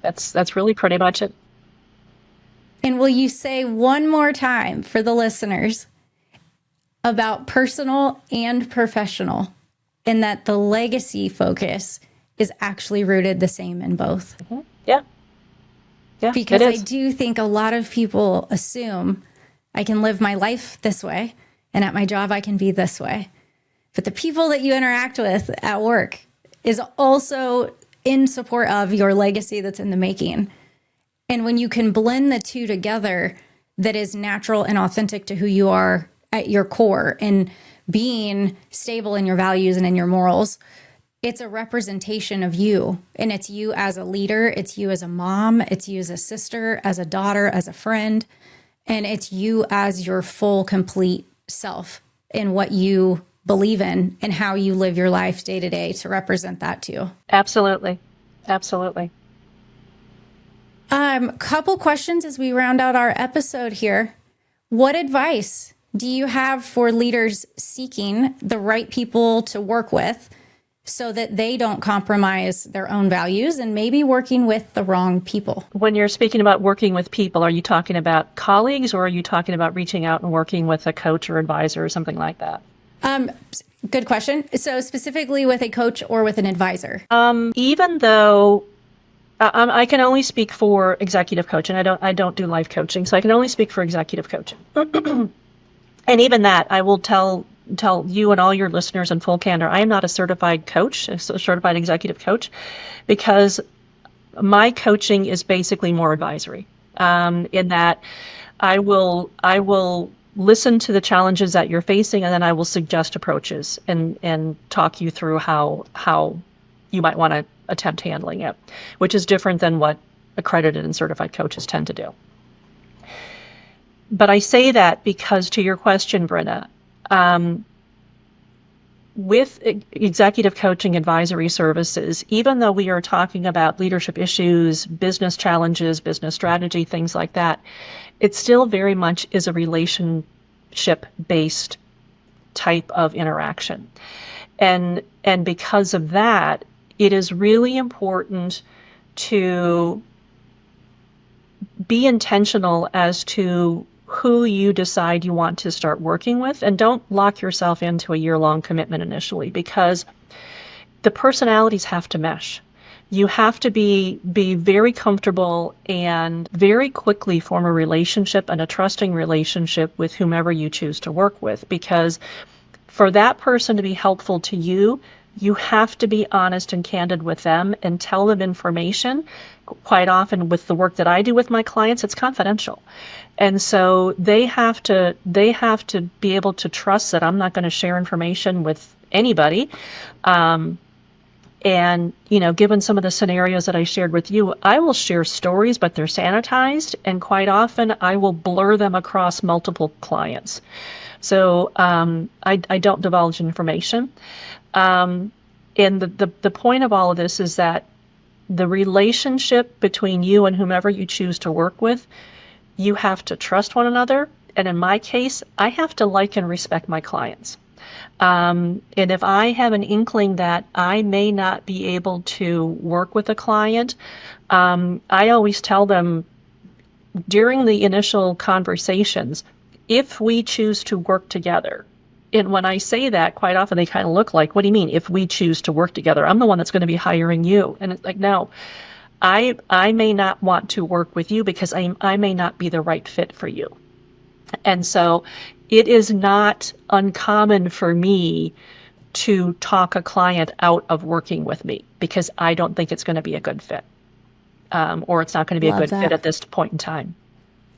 That's really pretty much it. And will you say one more time for the listeners about personal and professional, and that the legacy focus is actually rooted the same in both? Mm-hmm. Yeah. Yeah. Because I do think a lot of people assume I can live my life this way, and at my job I can be this way. But the people that you interact with at work is also in support of your legacy that's in the making. And when you can blend the two together, that is natural and authentic to who you are at your core and being stable in your values and in your morals, it's a representation of you. And it's you as a leader, it's you as a mom, it's you as a sister, as a daughter, as a friend, and it's you as your full, complete self in what you believe in and how you live your life day to day to represent that too. Absolutely. Absolutely. Couple questions as we round out our episode here. What advice do you have for leaders seeking the right people to work with so that they don't compromise their own values and maybe working with the wrong people? When you're speaking about working with people, are you talking about colleagues, or are you talking about reaching out and working with a coach or advisor or something like that? Good question. So specifically with a coach or with an advisor? Even though I can only speak for executive coaching, I don't do life coaching, so I can only speak for executive coaching. And even that, I will tell you and all your listeners in full candor, I am not a certified coach, a certified executive coach, because my coaching is basically more advisory. In that I will listen to the challenges that you're facing, and then I will suggest approaches and talk you through how you might want to attempt handling it, which is different than what accredited and certified coaches tend to do. But I say that because, to your question, Brin'na, with executive coaching advisory services, even though we are talking about leadership issues, business challenges, business strategy, things like that, it still very much is a relationship-based type of interaction. And because of that, it is really important to be intentional as to who you decide you want to start working with, and don't lock yourself into a year-long commitment initially, because the personalities have to mesh. You have to be very comfortable and very quickly form a relationship and a trusting relationship with whomever you choose to work with, because for that person to be helpful to you, you have to be honest and candid with them and tell them information. Quite often with the work that I do with my clients, it's confidential. And so they have to be able to trust that I'm not going to share information with anybody. And, given some of the scenarios that I shared with you, I will share stories, but they're sanitized. And quite often I will blur them across multiple clients. So I don't divulge information. And the point of all of this is that the relationship between you and whomever you choose to work with, you have to trust one another. And in my case, I have to like and respect my clients. And if I have an inkling that I may not be able to work with a client, I always tell them during the initial conversations, if we choose to work together. And when I say that, quite often they kind of look like, what do you mean, if we choose to work together? I'm the one that's going to be hiring you. And it's like, no, I may not want to work with you because I may not be the right fit for you. And so it is not uncommon for me to talk a client out of working with me because I don't think it's going to be a good fit, or it's not going to be a good fit at this point in time.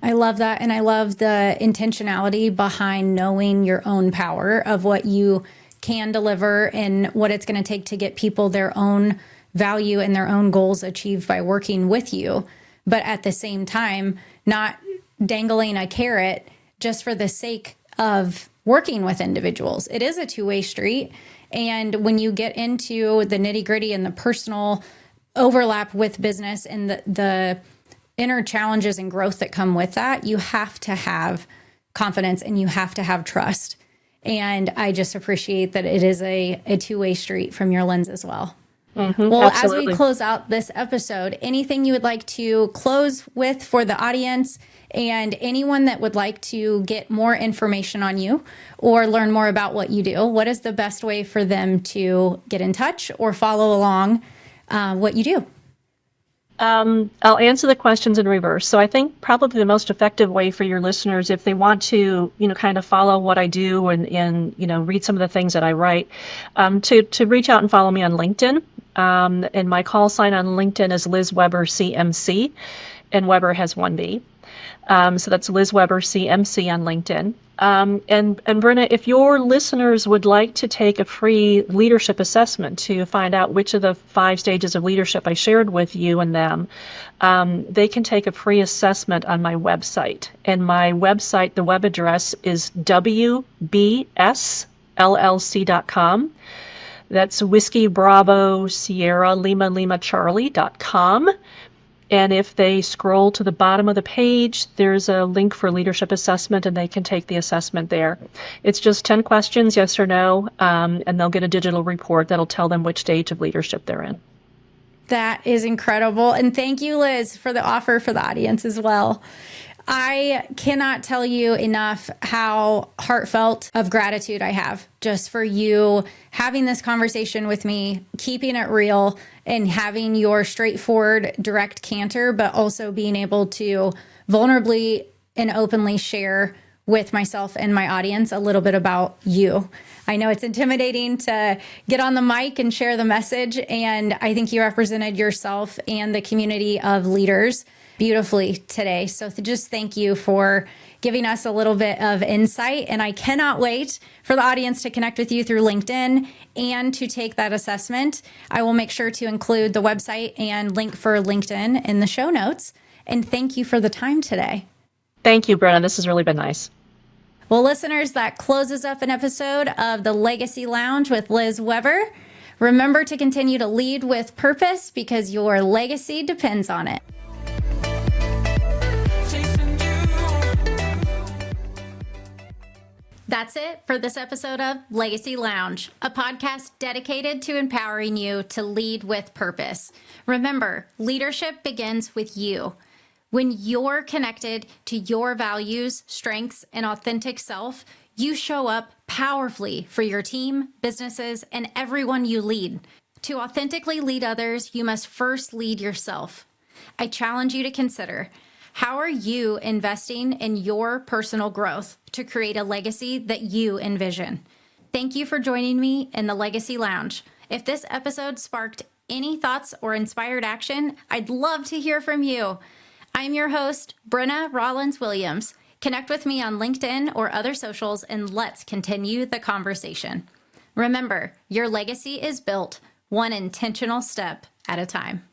I love that. And I love the intentionality behind knowing your own power of what you can deliver and what it's going to take to get people their own value and their own goals achieved by working with you. But at the same time, not dangling a carrot just for the sake of working with individuals. It is a two-way street. And when you get into the nitty-gritty and the personal overlap with business and the inner challenges and growth that come with that, you have to have confidence and you have to have trust. And I just appreciate that it is a two-way street from your lens as well. Mm-hmm, well, absolutely. As we close out this episode, anything you would like to close with for the audience and anyone that would like to get more information on you or learn more about what you do, what is the best way for them to get in touch or follow along what you do? I'll answer the questions in reverse. So I think probably the most effective way for your listeners, if they want to, kind of follow what I do and read some of the things that I write, to reach out and follow me on LinkedIn. And my call sign on LinkedIn is Liz Weber CMC, and Weber has one B. So that's Liz Weber CMC on LinkedIn. And Brin'na, if your listeners would like to take a free leadership assessment to find out which of the 5 stages of leadership I shared with you and them, they can take a free assessment on my website. And my website, the web address is wbsllc.com. That's Whiskey Bravo Sierra Lima Lima Charlie.com. And if they scroll to the bottom of the page, there's a link for leadership assessment, and they can take the assessment there. It's just 10 questions, yes or no, and they'll get a digital report that'll tell them which stage of leadership they're in. That is incredible. And thank you, Liz, for the offer for the audience as well. I cannot tell you enough how heartfelt of gratitude I have just for you having this conversation with me, keeping it real, and having your straightforward, direct canter, but also being able to vulnerably and openly share with myself and my audience a little bit about you. I know it's intimidating to get on the mic and share the message, and I think you represented yourself and the community of leaders beautifully today. So just thank you for giving us a little bit of insight. And I cannot wait for the audience to connect with you through LinkedIn and to take that assessment. I will make sure to include the website and link for LinkedIn in the show notes. And thank you for the time today. Thank you, Brenna. This has really been nice. Well, listeners, that closes up an episode of the Legacy Lounge with Liz Weber. Remember to continue to lead with purpose because your legacy depends on it. That's it for this episode of Legacy Lounge, a podcast dedicated to empowering you to lead with purpose. Remember, leadership begins with you. When you're connected to your values, strengths, and authentic self, you show up powerfully for your team, businesses, and everyone you lead. To authentically lead others, you must first lead yourself. I challenge you to consider, how are you investing in your personal growth to create a legacy that you envision? Thank you for joining me in the Legacy Lounge. If this episode sparked any thoughts or inspired action, I'd love to hear from you. I'm your host, Brin'na Rollins-Williams. Connect with me on LinkedIn or other socials, and let's continue the conversation. Remember, your legacy is built one intentional step at a time.